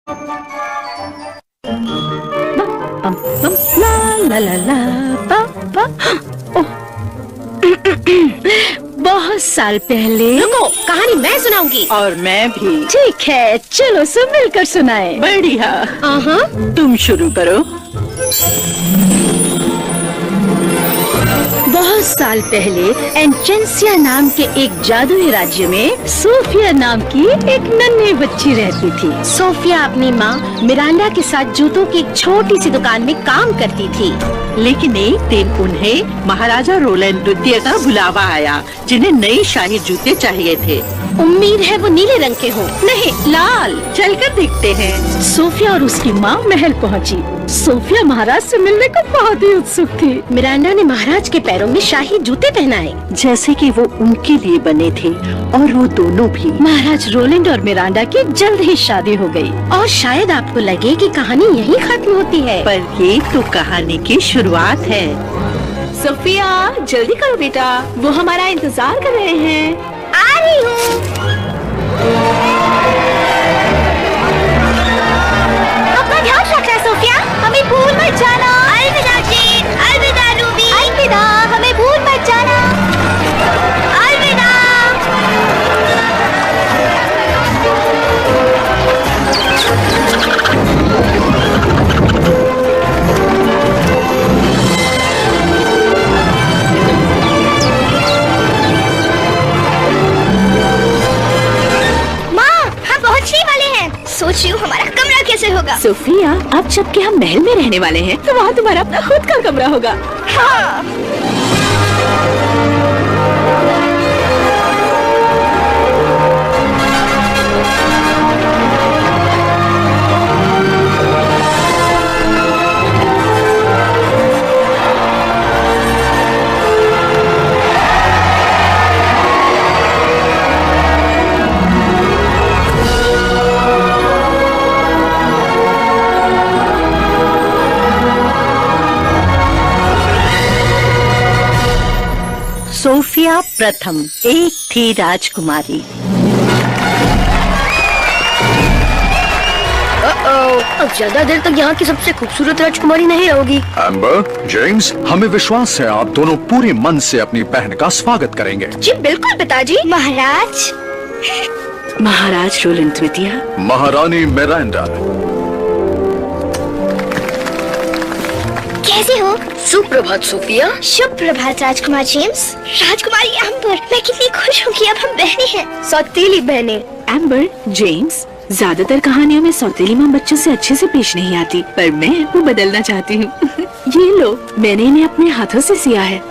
ला ला ला ला पा पा। बहुत साल पहले। रुको, कहानी मैं सुनाऊंगी। और मैं भी। ठीक है, चलो सब मिलकर सुनाए। बढ़िया। तुम शुरू करो। बहुत साल पहले एंचेंसिया नाम के एक जादुई राज्य में सोफिया नाम की एक नन्ही बच्ची रहती थी। सोफिया अपनी माँ मिरांडा के साथ जूतों की एक छोटी सी दुकान में काम करती थी। लेकिन एक दिन उन्हें महाराजा रोलैंड द्वितीय का बुलावा आया, जिन्हें नए शाही जूते चाहिए थे। उम्मीद है वो नीले रंग के हो। नहीं, लाल। चलकर देखते हैं। सोफिया और उसकी माँ महल पहुँची। सोफिया महाराज से मिलने को बहुत ही उत्सुक थी। मिरांडा ने महाराज के पैरों में शाही जूते पहनाए, जैसे कि वो उनके लिए बने थे, और वो दोनों भी। महाराज रोलैंड और मिरांडा की जल्द ही शादी हो गई। और शायद आपको लगे कि कहानी यहीं खत्म होती है, पर ये तो कहानी की शुरुआत है। सोफिया जल्दी करो बेटा, वो हमारा इंतजार कर रहे हैं। आ रही हूँ। अपना ध्यान रखना सोफिया, हमें भूल मत जाना। अलविदा जीन, अलविदा रूबी, अलविदा, हमें भूल मत जाना। अलविदा। सोच रही हूँ हमारा कमरा कैसे होगा। सोफिया, अब जबकि हम महल में रहने वाले हैं, तो वहाँ तुम्हारा अपना खुद का कमरा होगा। हाँ। सोफिया प्रथम एक थी राजकुमारी। अब ज्यादा देर तक यहाँ की सबसे खूबसूरत राजकुमारी नहीं रहोगी। एम्बर, जेम्स, हमें विश्वास है आप दोनों पूरे मन से अपनी बहन का स्वागत करेंगे। जी बिल्कुल पिताजी। महाराज। महाराज रोलैंड द्वितीय। महारानी मिरांडा। कैसे हो? सुप्रभात सोफिया। शुभ प्रभात राजकुमार जेम्स। राजकुमारी एम्बर, मैं कितनी खुश हूँ कि अब हम बहनें हैं, सौतेली बहनें। एम्बर, जेम्स, ज्यादातर कहानियों में सौतेली माँ बच्चों से अच्छे से पेश नहीं आती, पर मैं वो बदलना चाहती हूँ। ये लो, मैंने इन्हें अपने हाथों से सिया है।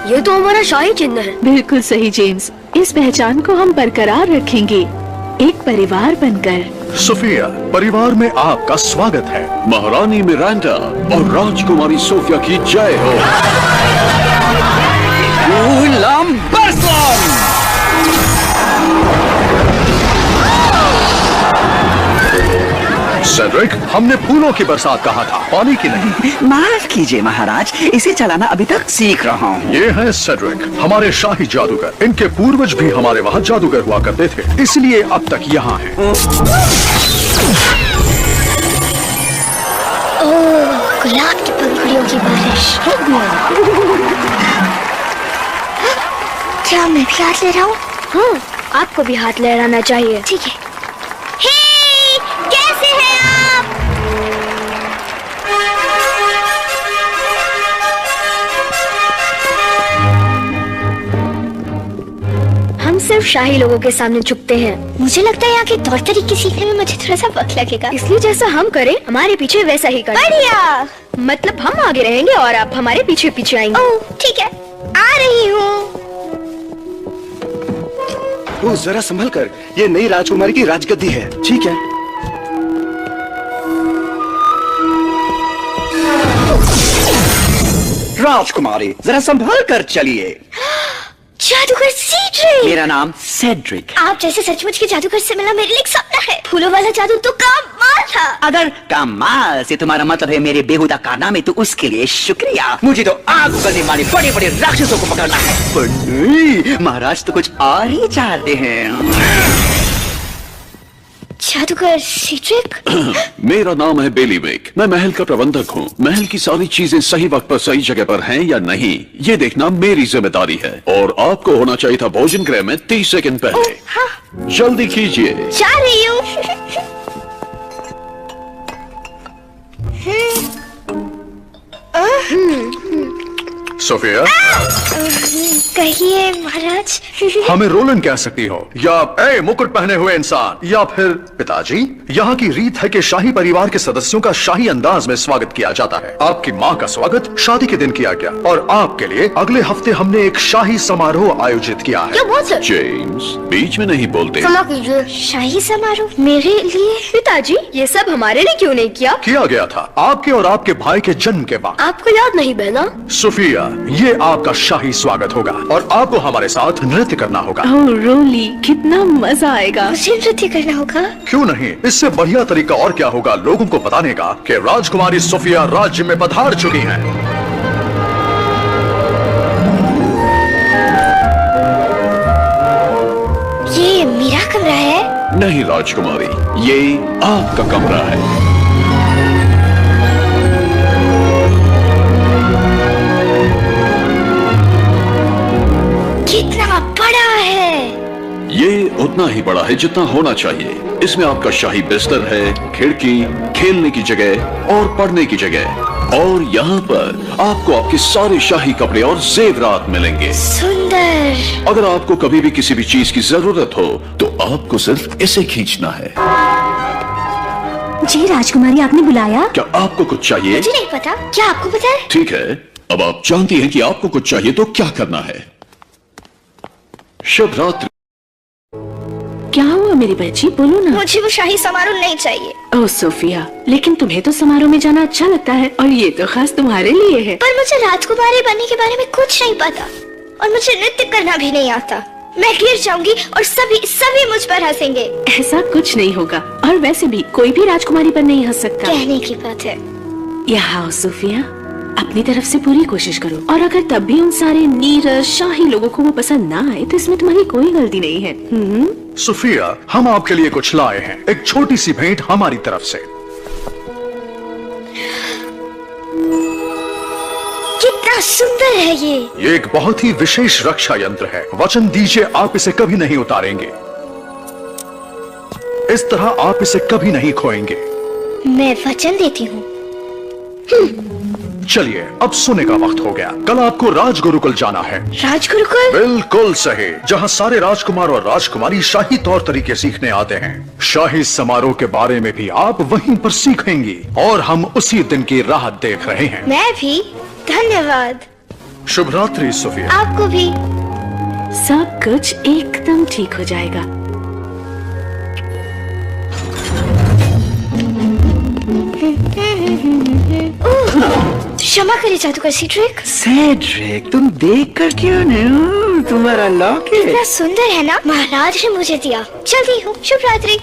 ये तो हमारा शाही चिन्ह है। बिल्कुल सही जेम्स, इस पहचान को हम बरकरार रखेंगे, एक परिवार बनकर। सोफिया, परिवार में आपका स्वागत है। महारानी मिरांडा और राजकुमारी सोफिया की जय हो। सेड्रिक, हमने फूलों की बरसात कहा था, पानी की नहीं। माफ कीजिए महाराज, इसे चलाना अभी तक सीख रहा हूँ। ये है सेड्रिक, हमारे शाही जादूगर। इनके पूर्वज भी हमारे वहाँ जादूगर हुआ करते थे, इसलिए अब तक यहाँ हैं। ओह, गुलाब की पंखुड़ियों की बारिश। क्या मैं भी हाथ ले रहा हूँ? हाँ, आपको भी हाथ लहराना चाहिए। ठीक है। हे, कैसे हैं आप? हम सिर्फ शाही लोगों के सामने झुकते हैं। मुझे लगता है यहाँ के तौर तरीके सीखने में मुझे थोड़ा सा वक्त लगेगा, इसलिए जैसा हम करें हमारे पीछे वैसा ही करें। बढ़िया। मतलब हम आगे रहेंगे और आप हमारे पीछे पीछे आएंगे। ओह ठीक है, आ रही हूँ। वो जरा संभल कर, ये नई राजकुमारी की राजगद्दी है। ठीक है। राजकुमारी, जरा संभल कर चलिए। जादूगर सेड्रिक। मेरा नाम सेड्रिक। आप जैसे सचमुच के जादूगर से मिलना मेरे लिए एक सपना है। फूलों वाला जादू तो कमाल था। अगर कमाल से तुम्हारा मतलब है मेरे बेहुदा कारनामे, तो उसके लिए शुक्रिया। मुझे तो आग उगलने वाले बड़े बड़े राक्षसों को पकड़ना है। पर नहीं, महाराज तो कुछ और ही चाहते हैं। जादूगर सीड्रिक। मेरा नाम है बेली मेक। मैं महल का प्रबंधक हूँ। महल की सारी चीजें सही वक्त पर सही जगह पर हैं या नहीं, ये देखना मेरी जिम्मेदारी है। और आपको होना चाहिए था भोजन गृह में 30 सेकंड पहले। हाँ। जल्दी कीजिए। जा रही हूँ। सोफिया, कहिए महाराज। हमें रोलन कह सकती हो, या ए मुकुट पहने हुए इंसान, या फिर पिताजी। यहाँ की रीत है कि शाही परिवार के सदस्यों का शाही अंदाज में स्वागत किया जाता है। आपकी माँ का स्वागत शादी के दिन किया गया और आपके लिए अगले हफ्ते हमने एक शाही समारोह आयोजित किया है। क्या बात है? जेम्स, बीच में नहीं बोलते। क्षमा कीजिए। शाही समारोह मेरे लिए? पिताजी, ये सब हमारे लिए क्यों नहीं किया गया था आपके और आपके भाई के जन्म के बाद। आपको याद नहीं बहना? सोफिया, ये आपका शाही स्वागत होगा और आपको हमारे साथ नृत्य करना होगा। ओह रोली, कितना मजा आएगा। मुझे नृत्य करना होगा? क्यों नहीं, इससे बढ़िया तरीका और क्या होगा लोगों को बताने का कि राजकुमारी सोफिया राज्य में पधार चुकी हैं। ये मेरा कमरा है? नहीं राजकुमारी, ये आपका कमरा है। कितना बड़ा है? ये उतना ही बड़ा है जितना होना चाहिए। इसमें आपका शाही बिस्तर है, खिड़की, खेलने की जगह और पढ़ने की जगह। और यहाँ पर आपको आपके सारे शाही कपड़े और जेवरात मिलेंगे। सुंदर। अगर आपको कभी भी किसी भी चीज की जरूरत हो तो आपको सिर्फ इसे खींचना है। जी राजकुमारी, आपने बुलाया? क्या आपको कुछ चाहिए? मुझे नहीं पता। क्या आपको पता है? ठीक है, अब आप जानती हैं कि आपको कुछ चाहिए तो क्या करना है। शुभ रात्रि। क्या हुआ मेरी बच्ची, बोलो ना। मुझे वो शाही समारोह नहीं चाहिए। ओह सोफिया, लेकिन तुम्हें तो समारोह में जाना अच्छा लगता है और ये तो खास तुम्हारे लिए है। पर मुझे राजकुमारी बनने के बारे में कुछ नहीं पता और मुझे नृत्य करना भी नहीं आता। मैं गिर जाऊंगी और सभी मुझ पर हंसेंगे। ऐसा कुछ नहीं होगा, और वैसे भी कोई भी राजकुमारी पर नहीं हंस सकता। कहने की बात है। यहाँ आओ सोफिया, अपनी तरफ से पूरी कोशिश करो, और अगर तब भी उन सारे नीरस शाही लोगों को वो पसंद ना आए तो इसमें तुम्हारी कोई गलती नहीं है। सोफिया, हम आपके लिए कुछ लाए हैं, एक छोटी सी भेंट हमारी तरफ से। कितना सुंदर है ये एक बहुत ही विशेष रक्षा यंत्र है। वचन दीजिए आप इसे कभी नहीं उतारेंगे। इस तरह आप इसे कभी नहीं खोएंगे। मैं वचन देती हूँ। चलिए, अब सोने का वक्त हो गया। कल आपको राजगुरुकुल जाना है। राजगुरुकुल? बिल्कुल सही, जहाँ सारे राजकुमार और राजकुमारी शाही तौर तरीके सीखने आते हैं। शाही समारोह के बारे में भी आप वहीं पर सीखेंगी और हम उसी दिन की राह देख रहे हैं। मैं भी। धन्यवाद। शुभ रात्रि सोफिया। आपको भी। सब कुछ एकदम ठीक हो जाएगा। क्षमा करिए जादूगर सीड्रिक। सेड्रिक, तुम देख कर क्यों नहीं? तुम्हारा लॉकेट कितना सुंदर है ना? महाराज ने मुझे दिया। चलती हूँ। शुभ रात्रि।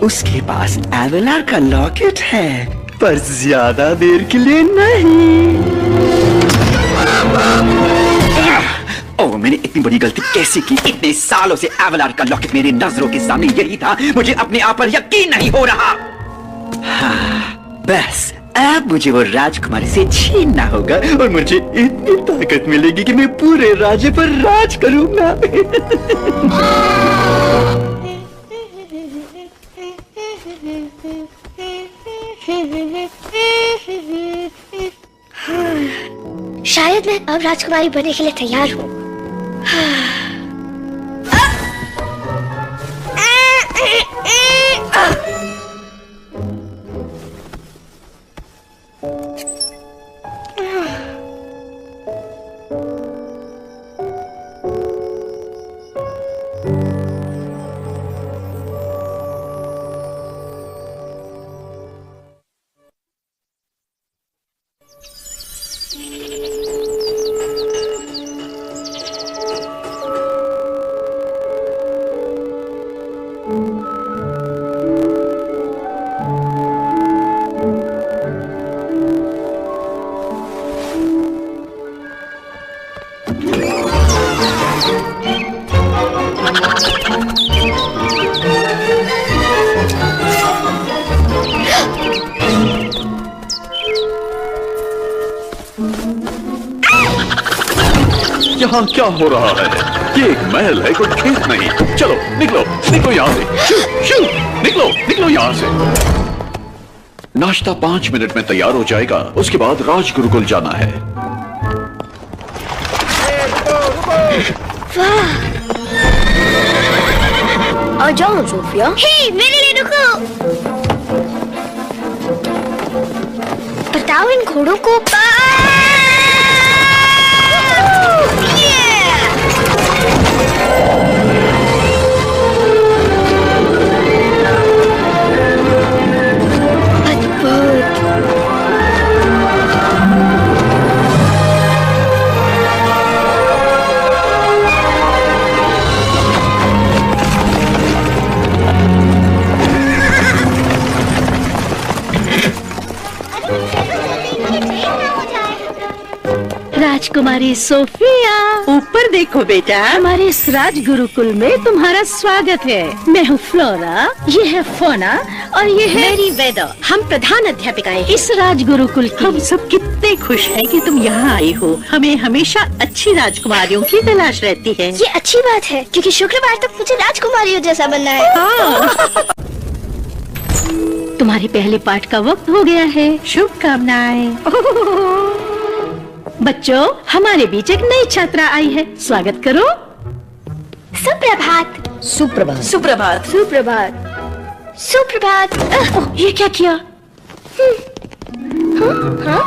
उसके पास एवेलार का लॉकेट है, पर ज्यादा देर के लिए नहीं। ओह, मैंने इतनी बड़ी गलती कैसे की? इतने सालों से एवेलार का लॉकेट मेरी नजरों के सामने यही था। मुझे अपने आप पर यकीन नहीं हो रहा। हाँ, बस अब मुझे वो राजकुमारी से छीनना होगा और मुझे इतनी ताकत मिलेगी कि मैं पूरे राज्य पर राज करूंगा। शायद मैं अब राजकुमारी बनने के लिए तैयार हूँ। यहाँ क्या हो रहा है? ये एक महल है, कोई खेत नहीं। चलो निकलो, निकलो यहाँ से। शू, शू, निकलो, निकलो यहाँ से। नाश्ता 5 मिनट में तैयार हो जाएगा। उसके बाद राजगुरुकुल जाना है। आ जाओ सोफिया। हे, मेरे लिए रुको। बताओ इन घोड़ों को। राजकुमारी सोफिया, ऊपर देखो बेटा। हमारे इस राज गुरुकुल में तुम्हारा स्वागत है। मैं हूँ फ्लोरा, ये है फोना और ये है मेरी वेदा। हम प्रधान अध्यापिकाएं इस राज गुरुकुल की। हम सब कितने खुश हैं कि तुम यहाँ आई हो। हमें हमेशा अच्छी राजकुमारियों की तलाश रहती है। ये अच्छी बात है, क्योंकि शुक्रवार तक मुझे राजकुमारियों जैसा बनना है। हाँ। तुम्हारी पहले पाठ का वक्त हो गया है। शुभकामनाएं। बच्चों, हमारे बीच एक नई छात्रा आई है। स्वागत करो। सुप्रभात। सुप्रभात। सुप्रभात। सुप्रभात। सुप्रभात। ये क्या किया?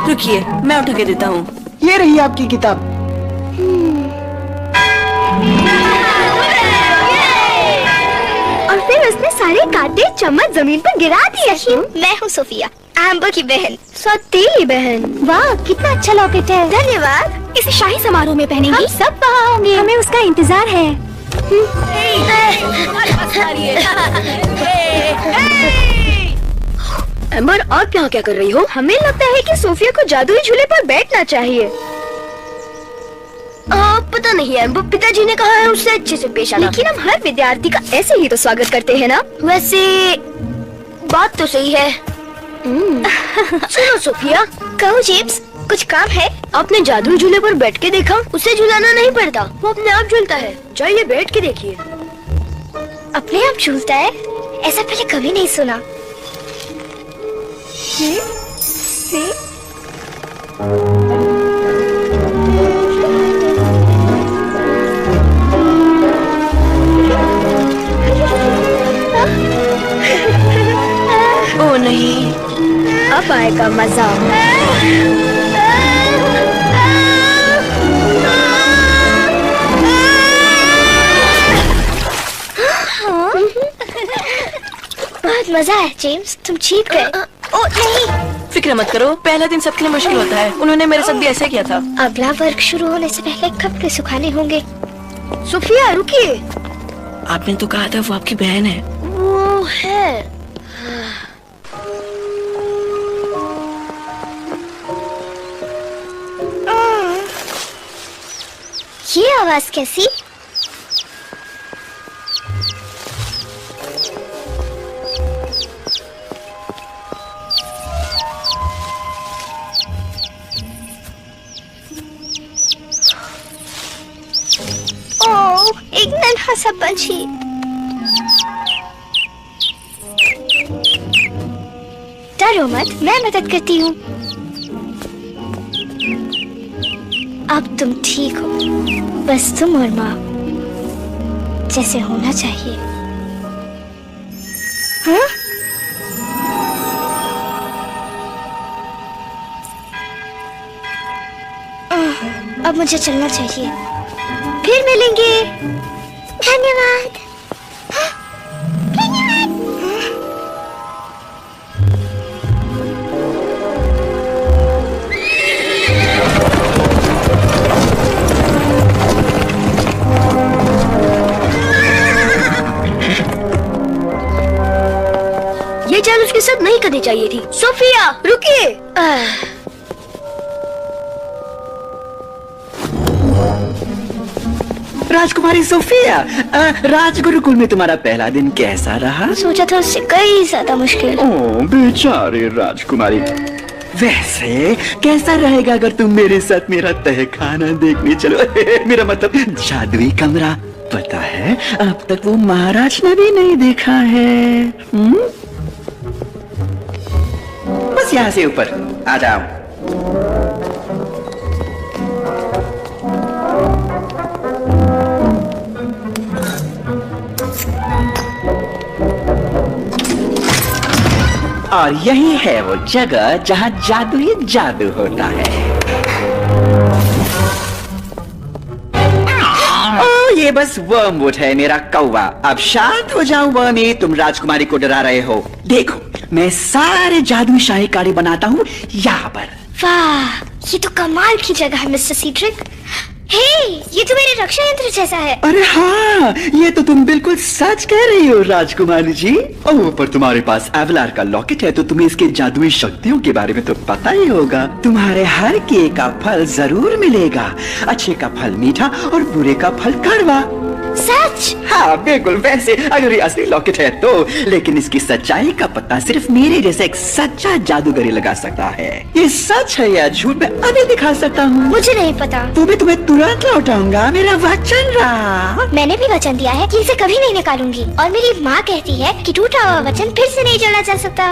रुकिए, मैं उठा के देता हूँ। ये रही आपकी किताब। और फिर उसने सारे कांटे चम्मच जमीन पर गिरा दिए। मैं हूँ सोफिया, एम्बर की बहन, सौतेली बहन। वाह, कितना अच्छा लॉकेट है। धन्यवाद। इसे शाही समारोह में पहनेंगे। हम सब वहाँ होंगे। हमें उसका इंतजार है। एम्बर, आप यहाँ क्या कर रही हो? हमें लगता है कि सोफिया को जादुई झूले पर बैठना चाहिए। पता नहीं एम्बर, पिताजी ने कहा है उससे अच्छे से पेश आना। लेकिन हम हर विद्यार्थी का ऐसे ही तो स्वागत करते हैं ना। वैसे बात तो सही है। सुनो सोफिया। कहो जेम्स, कुछ काम है? आपने जादुई झूले पर बैठ के देखा? उसे झूलाना नहीं पड़ता, वो अपने आप झूलता है। जाइए बैठ के देखिए। अपने आप झूलता है? ऐसा पहले कभी नहीं सुना। ओ नहीं, अब आएगा मजा। बहुत मजा है जेम्स, तुम जीत गए। ओ नहीं, फिक्र मत करो, पहला दिन सबके लिए मुश्किल होता है। उन्होंने मेरे साथ भी ऐसे किया था। अगला वर्ग शुरू होने से पहले कपड़े सुखाने होंगे। सोफिया रुकिए। आपने तो कहा था वो आपकी बहन है। वो है। ये आवाज कैसी? ओह, एक नन्हा सा पंछी। डरो मत, मैं मदद करती हूँ। अब तुम ठीक हो, बस तुम और माँ जैसे होना चाहिए। हाँ? अब मुझे चलना चाहिए, फिर मिलेंगे। धन्यवाद। ये चाल उसके साथ नहीं करनी चाहिए थी। सोफिया रुकिए। राजकुमारी सोफिया, राजगुरुकुल में तुम्हारा पहला दिन कैसा रहा? सोचा था उससे कई ज्यादा मुश्किल। ओह बेचारे राजकुमारी। वैसे कैसा रहेगा अगर तुम मेरे साथ मेरा तहखाना देखने चलो? मेरा मतलब जादुई कमरा। पता है अब तक वो महाराज ने भी नहीं देखा है। बस यहाँ से ऊपर आ जाओ। और यही है वो जगह जहां जादू ही जादू होता है। ओ, ये बस वर्मवुड है मेरा कौवा। अब शांत हो जाओ वर्मी, तुम राजकुमारी को डरा रहे हो। देखो मैं सारे जादुई शाही काढ़े बनाता हूँ यहाँ पर। वाह, ये तो कमाल की जगह है मिस्टर सीड्रिक। हे, ये तो मेरे रक्षा यंत्र जैसा है। अरे हाँ, ये तो तुम बिल्कुल सच कह रही हो राजकुमारी जी। ओह, पर तुम्हारे पास एवलार का लॉकेट है तो तुम्हें इसके जादुई शक्तियों के बारे में तो पता ही होगा। तुम्हारे हर किए का फल जरूर मिलेगा। अच्छे का फल मीठा और बुरे का फल कड़वा। सच? हाँ बिल्कुल। वैसे अगर ये असली लॉकेट है तो, लेकिन इसकी सच्चाई का पता सिर्फ मेरे जैसे एक सच्चा जादूगर ही लगा सकता है। ये सच है या झूठ मैं अभी दिखा सकता हूँ। मुझे नहीं पता। तो मैं तुम्हें तुरंत लौटाऊंगा, मेरा वचन रहा। मैंने भी वचन दिया है कि इसे कभी नहीं निकालूंगी। और मेरी माँ कहती है कि टूटा हुआ वचन फिर से नहीं जोड़ा जा सकता।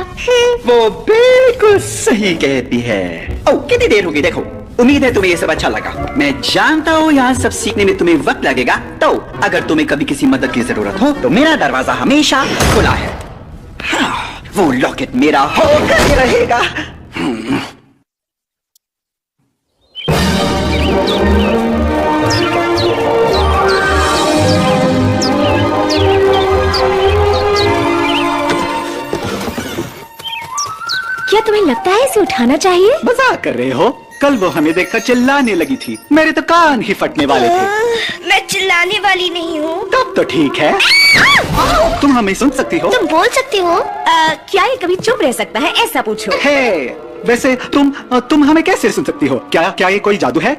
वो बिल्कुल सही कहती है। ओह, कितनी देर होगी देखो। उम्मीद है तुम्हें ये सब अच्छा लगा। मैं जानता हूँ यहाँ सब सीखने में तुम्हें वक्त लगेगा, तो अगर तुम्हें कभी किसी मदद की जरूरत हो तो मेरा दरवाजा हमेशा खुला है। हाँ, वो लॉकेट मेरा होकर ही रहेगा। क्या तुम्हें लगता है इसे उठाना चाहिए? मजाक कर रहे हो? कल वो हमें देखकर चिल्लाने लगी थी, मेरे तो कान ही फटने वाले थे। मैं चिल्लाने वाली नहीं हूँ। तब तो ठीक है। तुम हमें सुन सकती हो? तुम बोल सकती हो। क्या ये कभी चुप रह सकता है, ऐसा पूछो। हे, वैसे तुम हमें कैसे सुन सकती हो? क्या ये कोई जादू है?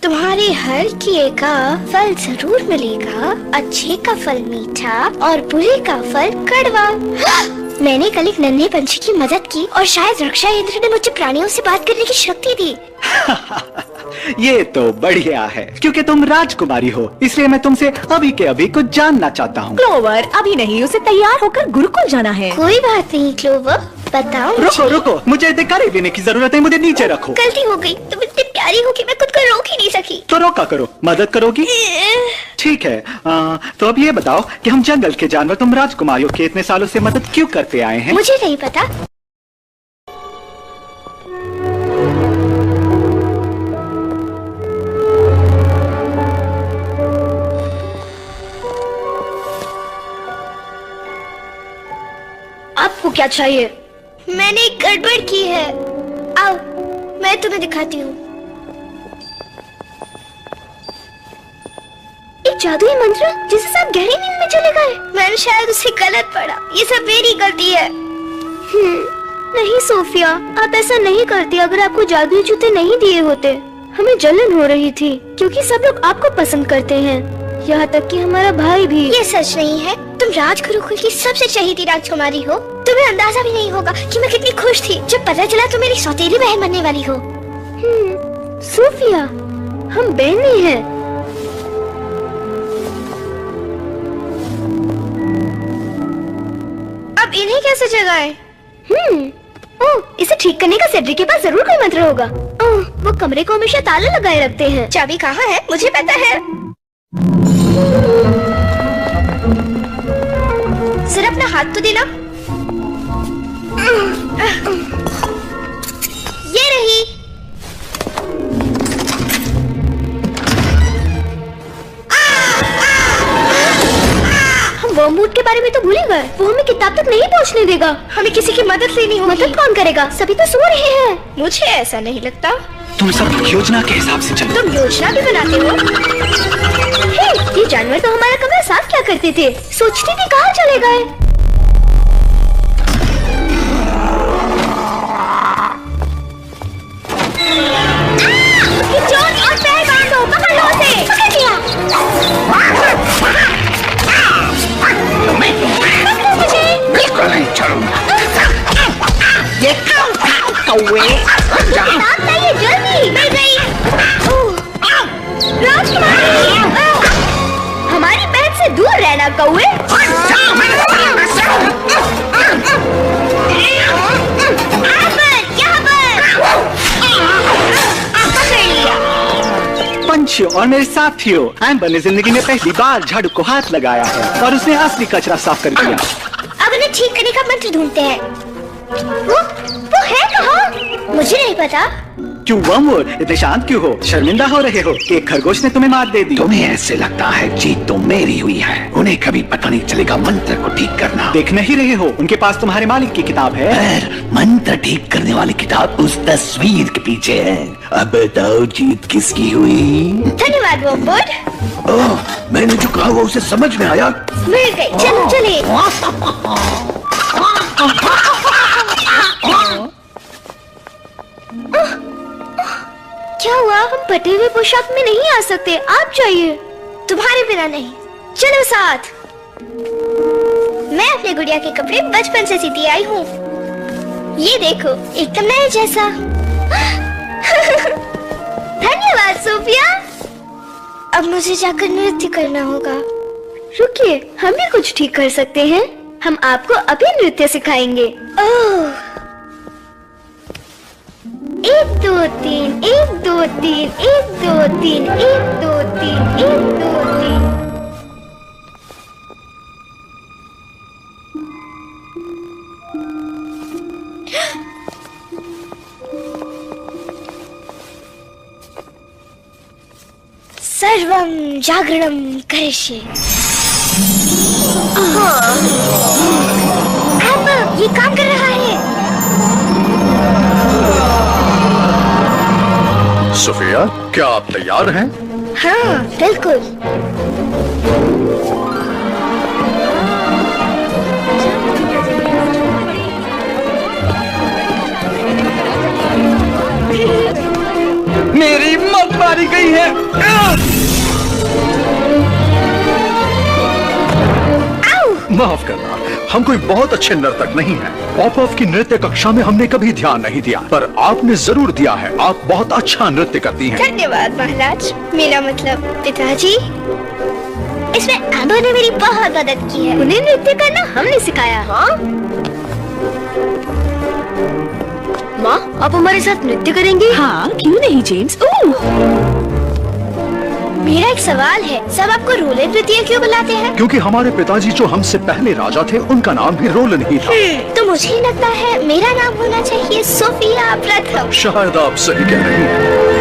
तुम्हारे हर किए का फल जरूर मिलेगा। अच्छे का फल मीठा और बुरे का फल कड़वा। मैंने कल एक नन्हे पंछी की मदद की और शायद रक्षा यंत्र ने मुझे प्राणियों से बात करने की शक्ति दी। ये तो बढ़िया है, क्योंकि तुम राजकुमारी हो, इसलिए मैं तुमसे अभी के अभी कुछ जानना चाहता हूँ। क्लोवर, अभी नहीं, उसे तैयार होकर गुरुकुल जाना है। कोई बात नहीं क्लोवर, बताओ। रुको, मुझे दिखाई देने की जरूरत है, मुझे नीचे रखो। गलती हो गई, तुम इतनी प्यारी हो कि मैं खुद को रोक ही नहीं सकी। तो रोका करो, मदद करोगी? ठीक है। तो अब ये बताओ कि हम जंगल के जानवर तुम राजकुमारियों के इतने सालों से मदद क्यों करते आए हैं? मुझे नहीं पता। आपको क्या चाहिए? मैंने एक गड़बड़ की है। आओ, मैं तुम्हें दिखाती हूँ। एक जादुई मंत्र जिससे सब गहरी नींद में चले गए। मैंने शायद उसे गलत पढ़ा। ये सब मेरी गलती है। नहीं सोफिया, आप ऐसा नहीं करती अगर आपको जादुई जूते नहीं दिए होते। हमें जलन हो रही थी क्योंकि सब लोग आपको पसंद करते हैं, यहाँ तक कि हमारा भाई भी। ये सच नहीं है। तुम राजगुरुकुल की सबसे चहेती राजकुमारी हो। तुम्हें अंदाजा भी नहीं होगा कि मैं कितनी खुश थी जब पता चला तुम मेरी सौतेली बहन बनने वाली हो। सोफिया, हम बहनें हैं। अब इन्हें कैसे जगाएं? ओह, इसे ठीक करने का सेड्रिक के पास जरूर कोई मंत्र होगा। ओह, वो कमरे को हमेशा ताला लगाए रखते हैं। चाबी कहाँ है? मुझे पता है। सिर्फ अपना हाथ तो देना। ये रही। हम वर्मवुड के बारे में तो भूल ही गए। वो हमें किताब तक नहीं पहुंचने देगा। हमें किसी की मदद लेनी होगी। मदद कौन करेगा? सभी तो सो रहे हैं। मुझे ऐसा नहीं लगता। तुम सब योजना के हिसाब से चलो। तुम योजना भी बनाते हो? हे, ये जानवर तो हमारा कमरा साफ क्या करते थे? सोचती थी कहाँ चले गए। और पैर बांधो, पकड़ लो उसे। पकड़ लिया। बिल्कुल नहीं छोड़ूंगा। ये काम था। कौवे। किताब चाहिए जल्दी। मिल गई। राजकुमारी, हमारी बहन से दूर रहना कौवे। पंछियों और मेरे साथियों, एम्बर ने जिंदगी में पहली बार झाड़ू को हाथ लगाया है और उसने असली कचरा साफ कर दिया। अब उन्हें ठीक करने का मंत्र ढूंढते हैं। वो है कहाँ? मुझे नहीं पता। क्यों वर्मवुड, इतने शांत क्यों हो? शर्मिंदा हो रहे हो? एक खरगोश ने तुम्हें मात दे दी। तुम्हें ऐसे लगता है जीत तो मेरी हुई है। उन्हें कभी पता नहीं चलेगा मंत्र को ठीक करना। देख नहीं रहे हो, उनके पास तुम्हारे मालिक की किताब है। पर मंत्र ठीक करने वाली किताब उस तस्वीर के पीछे है। अब बताओ जीत किसकी हुई? धन्यवाद वर्मवुड। ओह, मैंने जो कहा वो उसे समझ में आया। मिल गई, चलो चले। क्या हुआ? हम फटे हुए पोशाक में नहीं आ सकते। आप जाइए। तुम्हारे बिना नहीं। चलो साथ। मैं अपने गुड़िया के कपड़े बचपन से सीती आई हूँ। ये देखो, एकदम नए जैसा। धन्यवाद सोफिया। अब मुझे जाकर नृत्य करना होगा। रुकिए, हम भी कुछ ठीक कर सकते हैं। हम आपको अभी नृत्य सिखाएंगे। ओह, 1 2 3 1 2 3 1 2 3 1 2 3 1 2 3। सर्वं जागरणं करिष्ये। अब ये काम कर रहा है। सोफिया, क्या आप तैयार हैं? हाँ, बिल्कुल। मेरी मौत मारी गई है। माफ करना, हम कोई बहुत अच्छे नर्तक नहीं हैं। पॉपऑफ की नृत्य कक्षा में हमने कभी ध्यान नहीं दिया, पर आपने जरूर दिया है। आप बहुत अच्छा नृत्य करती हैं। धन्यवाद महाराज। मेरा मतलब पिताजी। इसमें एम्बर ने मेरी बहुत मदद की है। उन्हें नृत्य करना हमने सिखाया। हाँ माँ, आप हमारे साथ नृत्य करेंगी? हाँ, क्यों नहीं जेम्स। मेरा एक सवाल है, सब आपको रोलन नृत्य क्यों बुलाते हैं? क्योंकि हमारे पिताजी जो हमसे पहले राजा थे, उनका नाम भी रोलन ही था। तो मुझे लगता है मेरा नाम होना चाहिए सोफिया प्रथम। शायद आप सही कह रही हैं।